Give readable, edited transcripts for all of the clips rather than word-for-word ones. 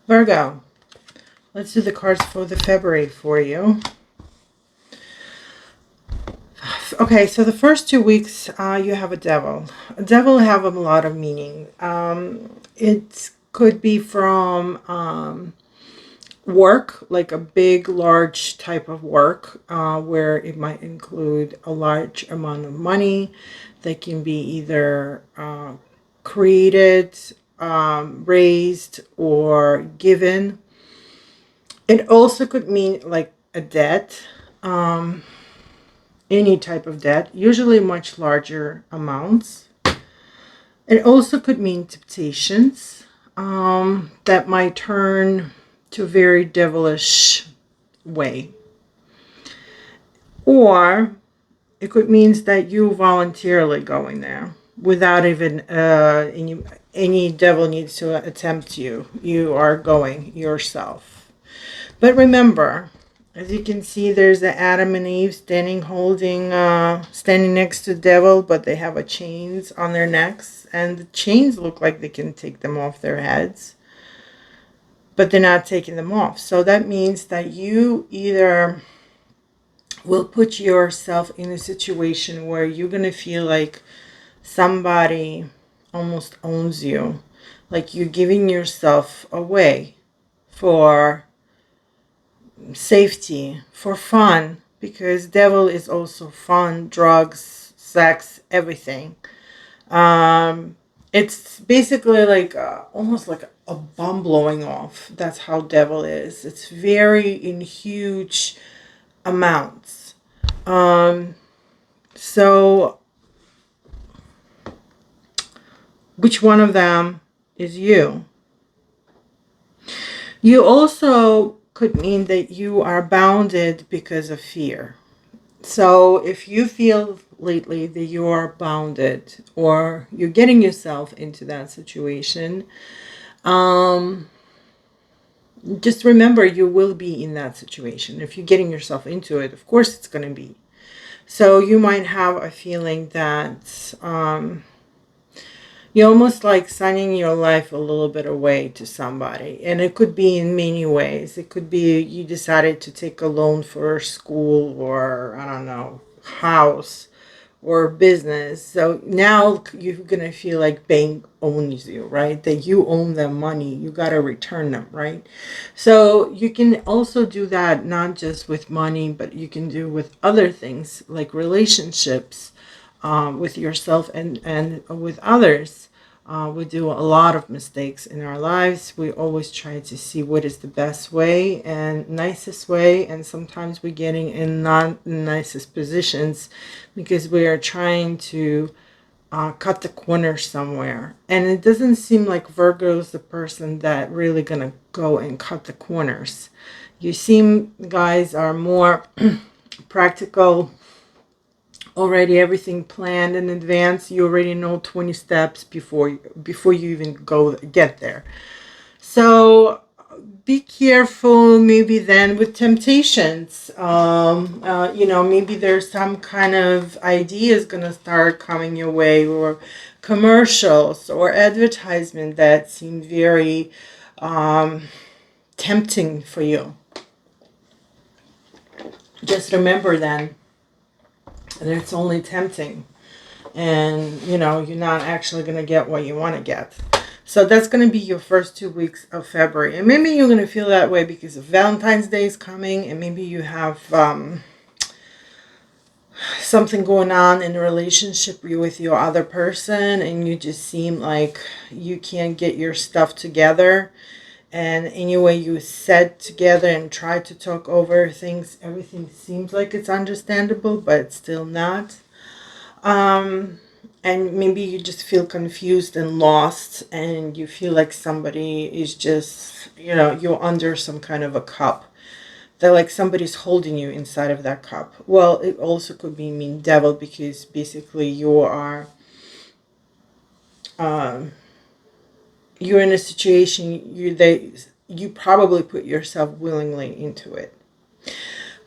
Virgo, let's do the cards for the February for you. Okay, so the first 2 weeks, you have a devil. A devil have a lot of meaning. It could be from work, like a big, large type of work, where it might include a large amount of money that can be either created, raised, or given. It also could mean like a debt, any type of debt, usually much larger amounts. It also could mean temptations that might turn to a very devilish way. Or it could mean that you voluntarily going there without even any devil needs to attempt you. You are going yourself. But remember, as you can see, there's the Adam and Eve standing next to the devil, but they have a chains on their necks, and the chains look like they can take them off their heads, but they're not taking them off. So that means that you either will put yourself in a situation where you're going to feel like somebody almost owns you, like you're giving yourself away for safety, for fun, because devil is also fun, drugs, sex, everything. It's basically like almost like a bomb blowing off. That's how devil is. It's very in huge amounts. So which one of them is you? You also could mean that you are bounded because of fear. So if you feel lately that you are bounded or you're getting yourself into that situation, just remember you will be in that situation. If you're getting yourself into it, of course it's going to be. So you might have a feeling that you're almost like signing your life a little bit away to somebody. And it could be in many ways. It could be you decided to take a loan for school or, I don't know, house or business. So now you're going to feel like bank owns you, right? That you own them money. You got to return them, right? So you can also do that not just with money, but you can do with other things like relationships, with yourself and with others. We do a lot of mistakes in our lives. We always try to see what is the best way and nicest way, and sometimes we're getting in not nicest positions because we are trying to cut the corner somewhere. And it doesn't seem like Virgo is the person that really gonna go and cut the corners. You seem guys are more practical, already everything planned in advance. You already know 20 steps before you even get there. So be careful maybe then with temptations. Maybe there's some kind of ideas gonna start coming your way, or commercials or advertisement that seem very tempting for you. Just remember then that it's only tempting, and you're not actually going to get what you want to get. So that's going to be your first 2 weeks of February, and maybe you're going to feel that way because Valentine's Day is coming, and maybe you have something going on in a relationship with your other person, and you just seem like you can't get your stuff together. And anyway, you said together and try to talk over things, everything seems like it's understandable, but it's still not. And maybe you just feel confused and lost, and you feel like somebody is just, you're under some kind of a cup. That like somebody's holding you inside of that cup. Well, it also could be mean devil, because basically you're in a situation you probably put yourself willingly into it.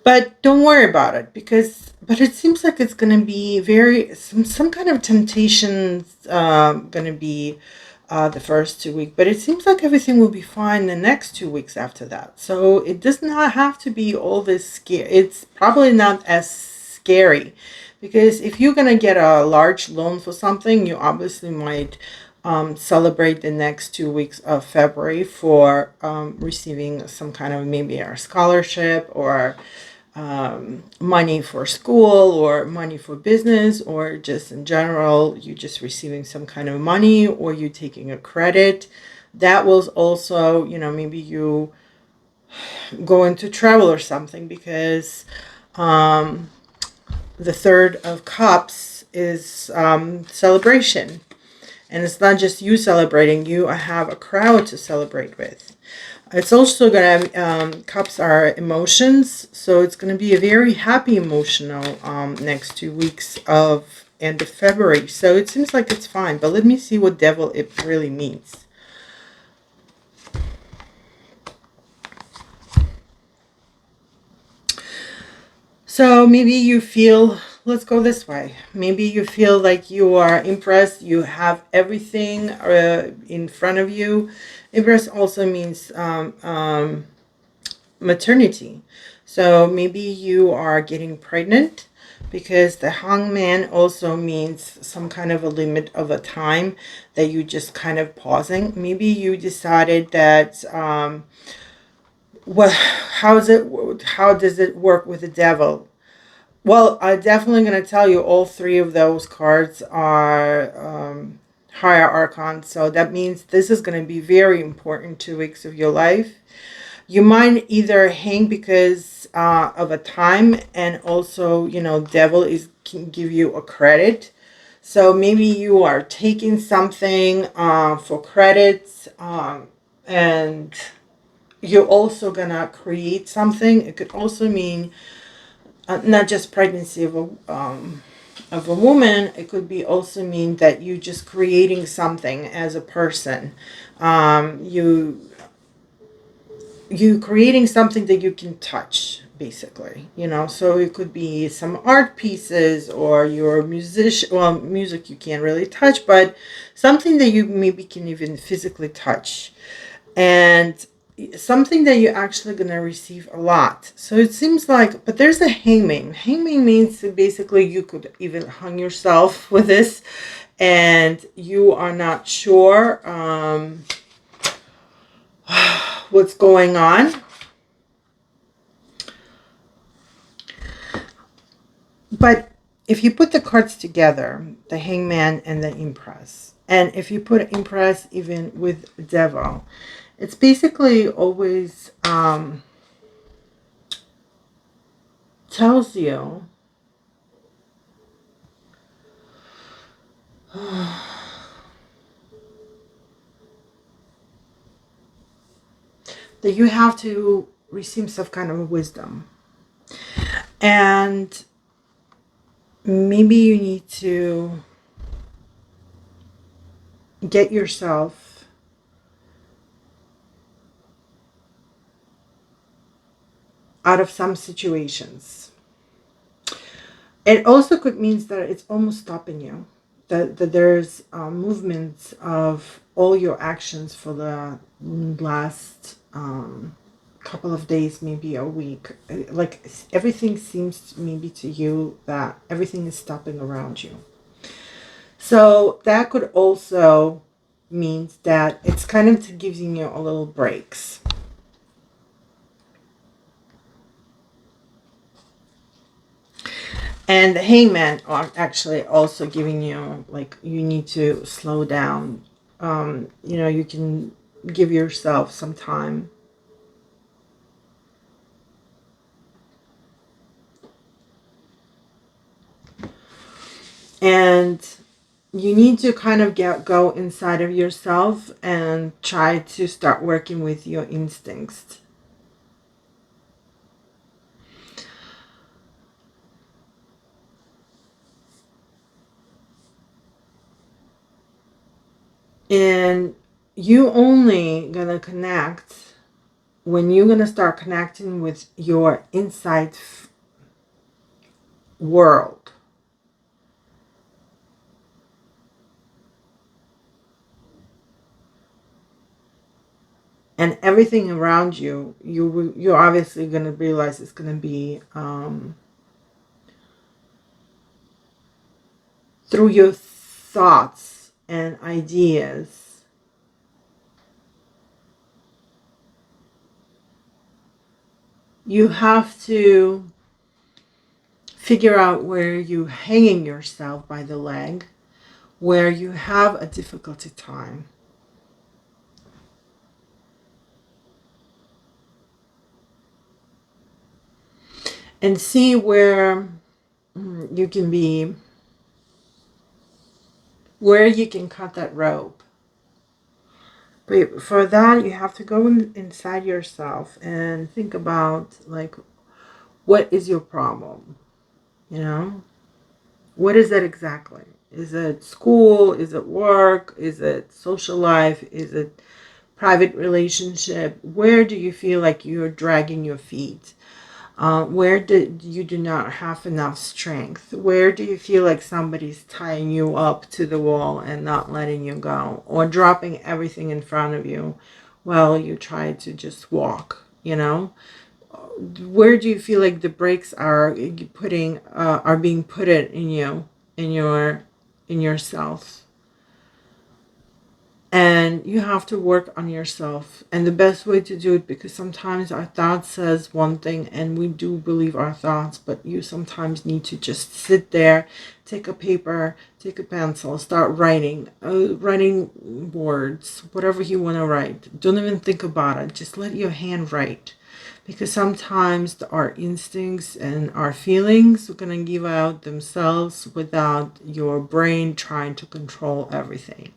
But don't worry about it, but it seems like it's going to be some kind of temptations, going to be the first 2 weeks, but it seems like everything will be fine the next 2 weeks after that. So it does not have to be all this scary. It's probably not as scary, because if you're gonna get a large loan for something, you obviously might celebrate the next 2 weeks of February for receiving some kind of maybe a scholarship, or money for school, or money for business, or just in general, you just receiving some kind of money, or you taking a credit. That was also, maybe you going to travel or something, because the Third of Cups is celebration. And it's not just you celebrating, you have a crowd to celebrate with. It's also going to, cups are emotions, so it's going to be a very happy emotional next 2 weeks of end of February. So it seems like it's fine, but let me see what devil it really means. So maybe you feel, let's go this way. Maybe you feel like you are impressed, you have everything in front of you. Impressed also means maternity. So maybe you are getting pregnant, because the hangman also means some kind of a limit of a time that you just kind of pausing. Maybe you decided that well, how does it work with the devil? Well, I'm definitely going to tell you all three of those cards are higher archon. So that means this is going to be very important 2 weeks of your life. You might either hang because of a time, and also, devil can give you a credit. So maybe you are taking something for credits, and you're also gonna create something. It could also mean not just pregnancy of a woman. It could be also mean that you just creating something as a person. You creating something that you can touch, basically, so it could be some art pieces, or your musician, well, music you can't really touch, but something that you maybe can even physically touch, and something that you're actually going to receive a lot. So it seems like, but there's a hangman means that basically you could even hang yourself with this, and you are not sure what's going on. But if you put the cards together, the hangman and the empress, and if you put empress even with devil, it's basically always tells you that you have to receive some kind of wisdom. And maybe you need to get yourself out of some situations. It also could mean that it's almost stopping you. That there's movements of all your actions for the last couple of days, maybe a week. Like everything seems maybe to you that everything is stopping around you. So that could also means that it's kind of giving you a little breaks. And the hangman are actually also giving you, like, you need to slow down. You can give yourself some time. And you need to kind of go inside of yourself and try to start working with your instincts. And you only gonna connect when you're gonna start connecting with your inside world. And everything around you, you're obviously going to realize it's going to be through your thoughts and ideas. You have to figure out where you're hanging yourself by the leg, where you have a difficulty time. And see where you can be, where you can cut that rope. But for that, you have to go inside yourself and think about, like, what is your problem? You know? What is that exactly? Is it school? Is it work? Is it social life? Is it private relationship? Where do you feel like you're dragging your feet? Where you do not have enough strength? Where do you feel like somebody's tying you up to the wall and not letting you go? Or dropping everything in front of you while you try to just walk, you know? Where do you feel like the brakes are being put in you, in yourself? And you have to work on yourself. And the best way to do it, because sometimes our thought says one thing and we do believe our thoughts, but you sometimes need to just sit there, take a paper, take a pencil, start writing words, whatever you want to write. Don't even think about it. Just let your hand write. Because sometimes our instincts and our feelings are going to give out themselves without your brain trying to control everything.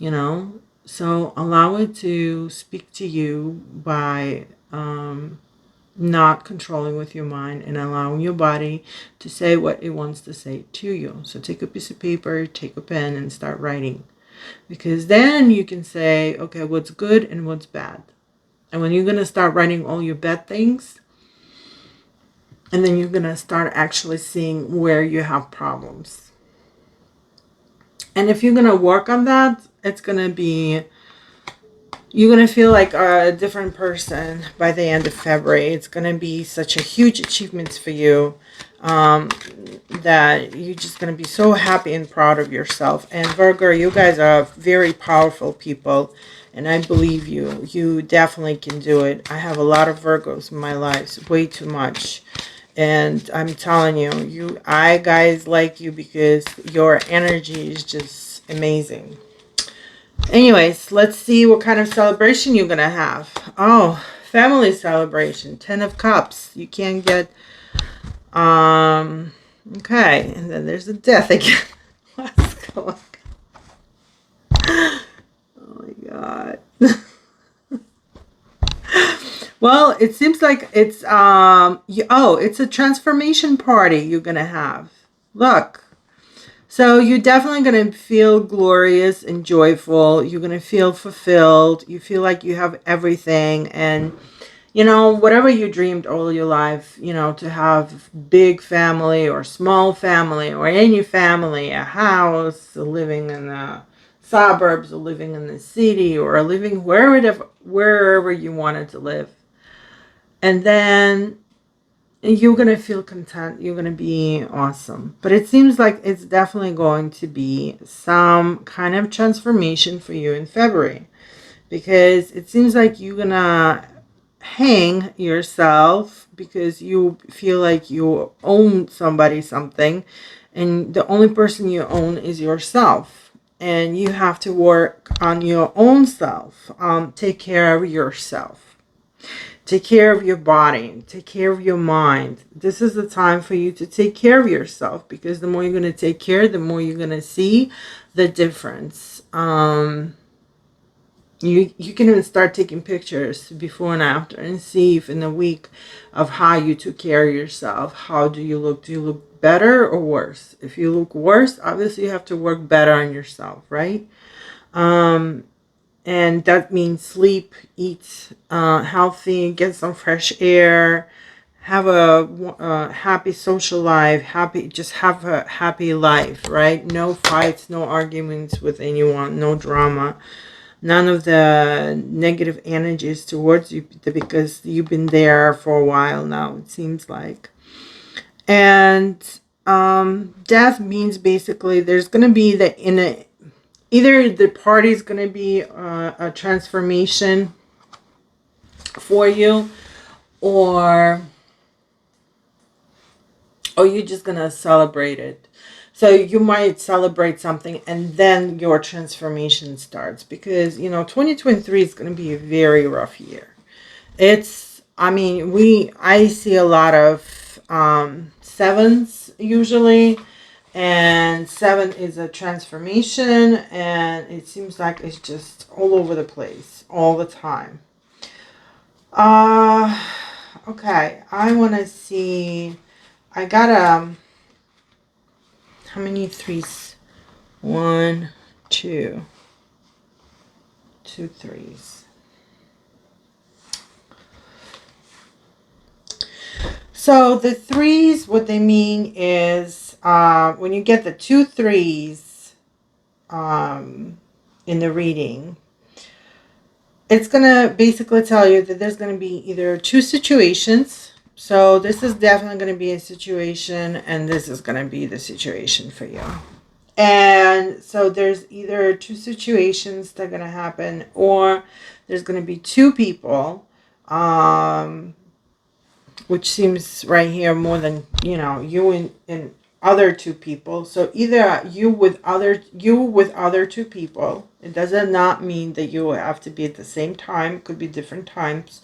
You know, so allow it to speak to you by not controlling with your mind and allowing your body to say what it wants to say to you. So take a piece of paper, take a pen, and start writing, because then you can say, okay, what's good and what's bad. And when you're going to start writing all your bad things, and then you're going to start actually seeing where you have problems. And if you're going to work on that, it's going to be, you're going to feel like a different person by the end of February. It's going to be such a huge achievement for you, that you're just going to be so happy and proud of yourself. And Virgo, you guys are very powerful people. And I believe you. You definitely can do it. I have a lot of Virgos in my life. Way too much. And I'm telling you, I guys like you because your energy is just amazing. Anyways, let's see what kind of celebration you're going to have. Oh, family celebration. 10 of Cups. You can't get... Okay. And then there's the death again. What's going on? Oh, my God. Well, it seems like it's... it's a transformation party you're going to have. Look. So you're definitely going to feel glorious and joyful. You're going to feel fulfilled. You feel like you have everything. And, you know, whatever you dreamed all your life, you know, to have big family or small family or any family, a house, living in the suburbs or living in the city or living wherever you wanted to live. And then you're going to feel content. You're going to be awesome. But it seems like it's definitely going to be some kind of transformation for you in February. Because it seems like you're going to hang yourself because you feel like you own somebody something. And the only person you own is yourself. And you have to work on your own self. Take care of yourself. Take care of your body. Take care of your mind. This is the time for you to take care of yourself, because the more you're going to take care, the more you're going to see the difference. You can even start taking pictures before and after and see if in a week of how you took care of yourself, how do you look? Do you look better or worse? If you look worse, obviously you have to work better on yourself, right? And that means sleep, eat healthy, get some fresh air, have a happy social life, just have a happy life, right? No fights, no arguments with anyone, no drama. none of the negative energies towards you, because you've been there for a while now, it seems like. And death means basically there's going to be either the party is going to be a transformation for you, or you're just going to celebrate it. So you might celebrate something and then your transformation starts, because 2023 is going to be a very rough year. I see a lot of sevens usually, and seven is a transformation, and it seems like it's just all over the place all the time. uh okay, I want to see. I got how many threes? One, two, two threes. So the threes, what they mean is when you get the two threes in the reading, it's going to basically tell you that there's going to be either two situations. So this is definitely going to be a situation, and this is going to be the situation for you. And so there's either two situations that are going to happen, or there's going to be two people, which seems right here more than, you and other two people. So either you with other two people. It does not mean that you have to be at the same time. It could be different times,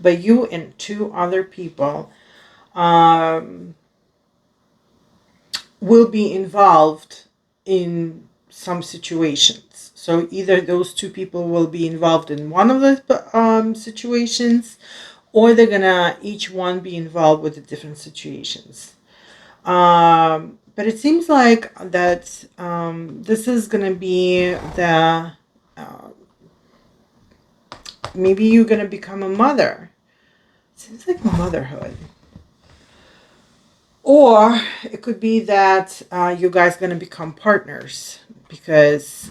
but you and two other people will be involved in some situations. So either those two people will be involved in one of the situations, or they're gonna each one be involved with the different situations. But it seems like that this is gonna be the maybe you're gonna become a mother. It seems like motherhood. Or it could be that you guys going to become partners, because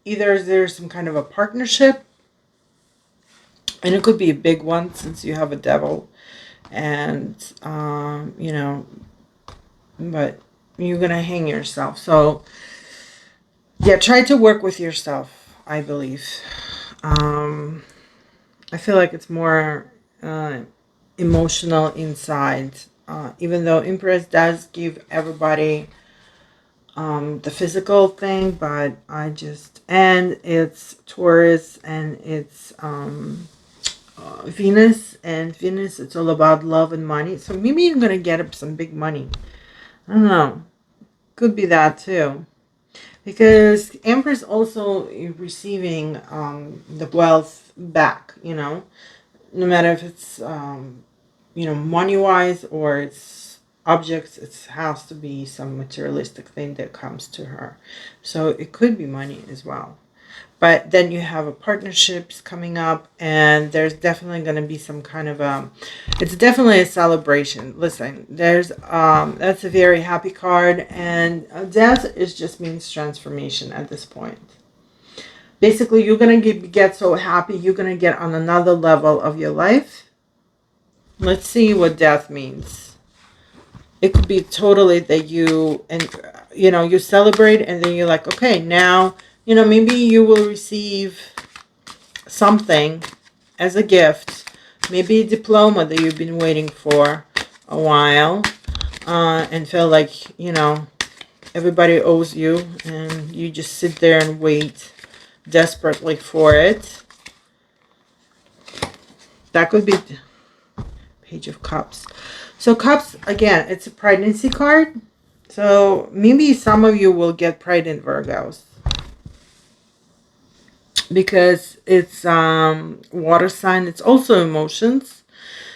either there's some kind of a partnership, and it could be a big one since you have a devil, and but you're going to hang yourself. So yeah, try to work with yourself, I believe. I feel like it's more emotional inside, even though Empress does give everybody the physical thing, but and it's Taurus, and it's Venus, and Venus, it's all about love and money. So maybe you're gonna get up some big money. I don't know. Could be that too, because Empress also receiving the wealth back. No matter if it's money wise or it's objects, it has to be some materialistic thing that comes to her. So it could be money as well. But then you have a partnerships coming up, and there's definitely going to be some kind of it's definitely a celebration. Listen, there's that's a very happy card, and death is just means transformation at this point. Basically, you're going to get so happy, you're going to get on another level of your life. Let's see what death means. It could be totally that you celebrate, and then you're like, okay, now, maybe you will receive something as a gift, maybe a diploma that you've been waiting for a while, and feel like, everybody owes you, and you just sit there and wait desperately for it. That could be Page of Cups. So Cups, again, it's a pregnancy card. So maybe some of you will get pregnant, Virgos, because it's water sign. It's also emotions.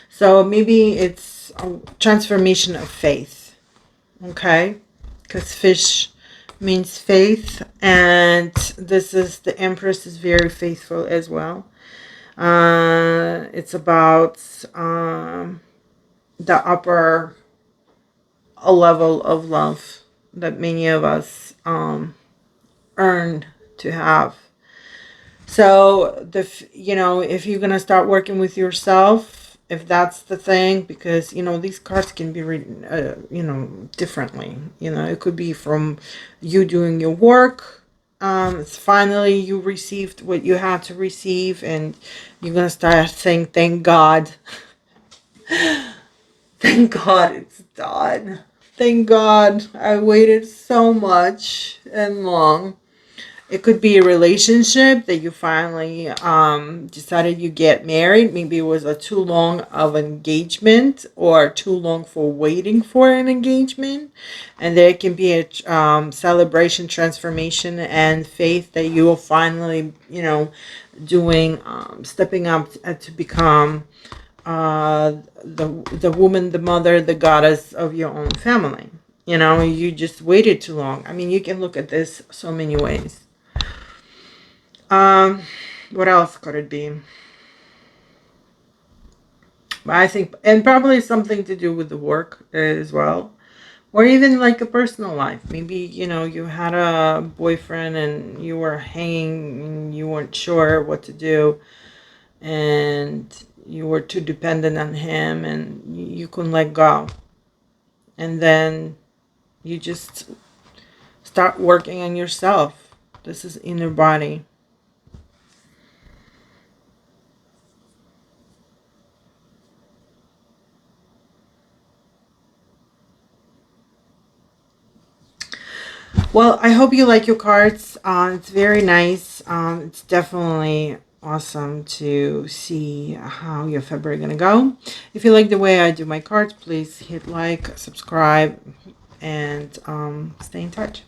So maybe it's a transformation of faith. Okay? Because fish means faith, and the Empress is very faithful as well. It's about the upper level of love that many of us earn to have. So if you're gonna start working with yourself, if that's the thing, because these cards can be written, differently. It could be from you doing your work. Finally, you received what you had to receive, and you're gonna start saying, "Thank God, thank God, it's done. Thank God, I waited so much and long." It could be a relationship that you finally decided you get married. Maybe it was a too long of engagement or too long for waiting for an engagement. And there can be a celebration, transformation, and faith that you will finally, doing, stepping up to become the woman, the mother, the goddess of your own family. You just waited too long. I mean, you can look at this so many ways. Um, what else could it be? I think, and probably something to do with the work as well, or even like a personal life. Maybe you had a boyfriend and you were hanging and you weren't sure what to do, and you were too dependent on him, and you couldn't let go. And then you just start working on yourself. This is inner body. Well, I hope you like your cards. It's very nice. It's definitely awesome to see how your February gonna go. If you like the way I do my cards, please hit like, subscribe, and stay in touch.